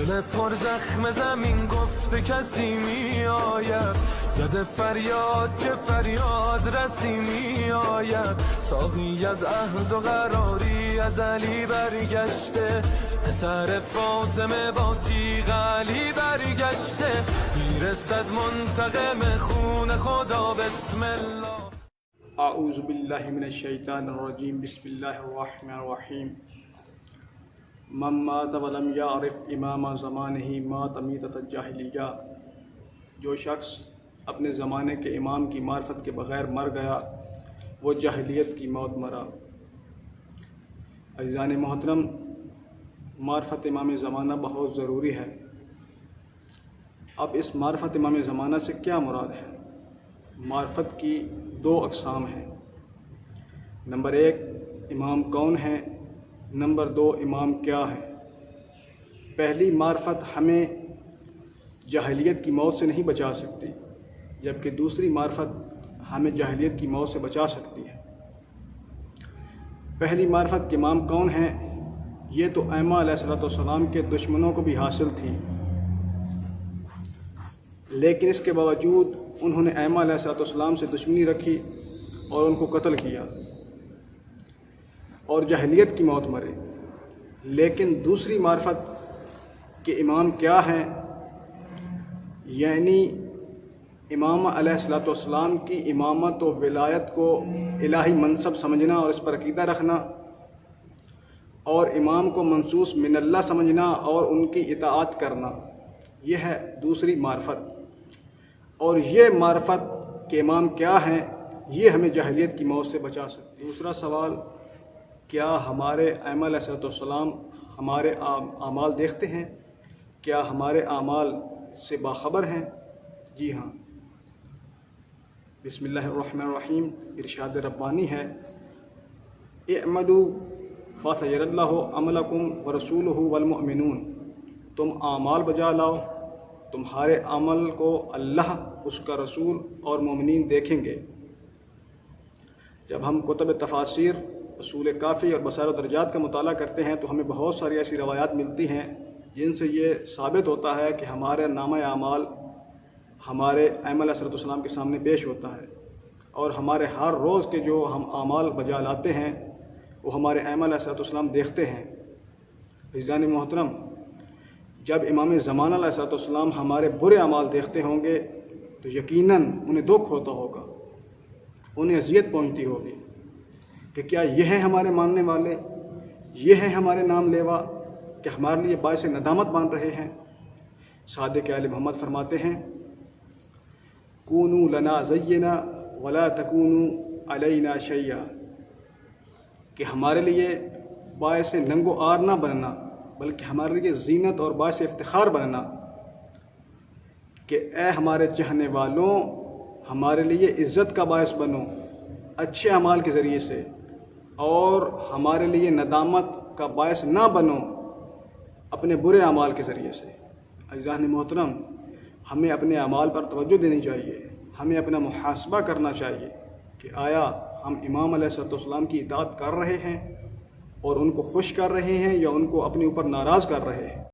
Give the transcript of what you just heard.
دل پر زخم زمین گفته کسی می آید، زده فریاد که فریاد رسی می آید. ساقی از عهد و قراری از علی برگشته، پسر فاطمه با تیغ علی برگشته. میرسد منتقم خون خدا، بسم الله. اعوذ باللہ من الشیطان الرجیم، بسم اللہ الرحمن الرحیم. من مات ولم یعرف امام زمانہ مات میتۃ الجاہلیہ. جو شخص اپنے زمانے کے امام کی معرفت کے بغیر مر گیا وہ جاہلیت کی موت مرا. عزیزان محترم، معرفت امام زمانہ بہت ضروری ہے. اب اس معرفت امام زمانہ سے کیا مراد ہے؟ معرفت کی دو اقسام ہیں. نمبر 1 امام کون ہیں، نمبر 2 امام کیا ہے. پہلی معرفت ہمیں جاہلیت کی موت سے نہیں بچا سکتی، جبکہ دوسری معرفت ہمیں جاہلیت کی موت سے بچا سکتی ہے. پہلی معرفت کہ امام کون ہیں، یہ تو ائمہ علیہ السلام کے دشمنوں کو بھی حاصل تھی، لیکن اس کے باوجود انہوں نے ائمہ علیہ السلام سے دشمنی رکھی اور ان کو قتل کیا اور جاہلیت کی موت مرے. لیکن دوسری معرفت کہ امام کیا ہیں، یعنی امام علیہ السلام کی امامت و ولایت کو الہی منصب سمجھنا اور اس پر عقیدہ رکھنا، اور امام کو منصوص من اللہ سمجھنا اور ان کی اطاعت کرنا، یہ ہے دوسری معرفت. اور یہ معرفت کہ امام کیا ہیں یہ ہمیں جاہلیت کی موت سے بچا سکتی ہے. دوسرا سوال، کیا ہمارے ائمہ علیہ السلام ہمارے اعمال دیکھتے ہیں؟ کیا ہمارے اعمال سے باخبر ہیں؟ جی ہاں. بسم اللہ الرحمن الرحیم. ارشاد ربانی ہے، اعملوا فسیر اللہ عملکم ورسولہ والمؤمنون. تم اعمال بجا لاؤ، تمہارے عمل کو اللہ، اس کا رسول اور مومنین دیکھیں گے. جب ہم کتب تفاسیر، اصول کافی اور بصائر و درجات کا مطالعہ کرتے ہیں تو ہمیں بہت ساری ایسی روایات ملتی ہیں جن سے یہ ثابت ہوتا ہے کہ ہمارے نامہ اعمال ہمارے ائمہ علیہ السلام کے سامنے پیش ہوتا ہے، اور ہمارے ہر روز کے جو ہم اعمال بجا لاتے ہیں وہ ہمارے ائمہ علیہ السلام دیکھتے ہیں. عزیزان محترم، جب امام زمانہ علیہ السلام ہمارے برے اعمال دیکھتے ہوں گے تو یقیناً انہیں دکھ ہوتا ہوگا، انہیں اذیت پہنچتی ہوگی کہ کیا یہ ہیں ہمارے ماننے والے، یہ ہیں ہمارے نام لیوا کہ ہمارے لیے باعث ندامت بن رہے ہیں. صادق آل محمد فرماتے ہیں، کونوا لنا زینا ولا تکونوا علینا شیئا، کہ ہمارے لیے باعث ننگ و عار نہ بننا بلکہ ہمارے لیے زینت اور باعث افتخار بننا، کہ اے ہمارے چاہنے والوں ہمارے لیے عزت کا باعث بنو اچھے اعمال کے ذریعے سے، اور ہمارے لیے ندامت کا باعث نہ بنو اپنے برے اعمال کے ذریعے سے. عزیزان محترم، ہمیں اپنے اعمال پر توجہ دینی چاہیے، ہمیں اپنا محاسبہ کرنا چاہیے کہ آیا ہم امام علیہ السلام کی اطاعت کر رہے ہیں اور ان کو خوش کر رہے ہیں یا ان کو اپنے اوپر ناراض کر رہے ہیں.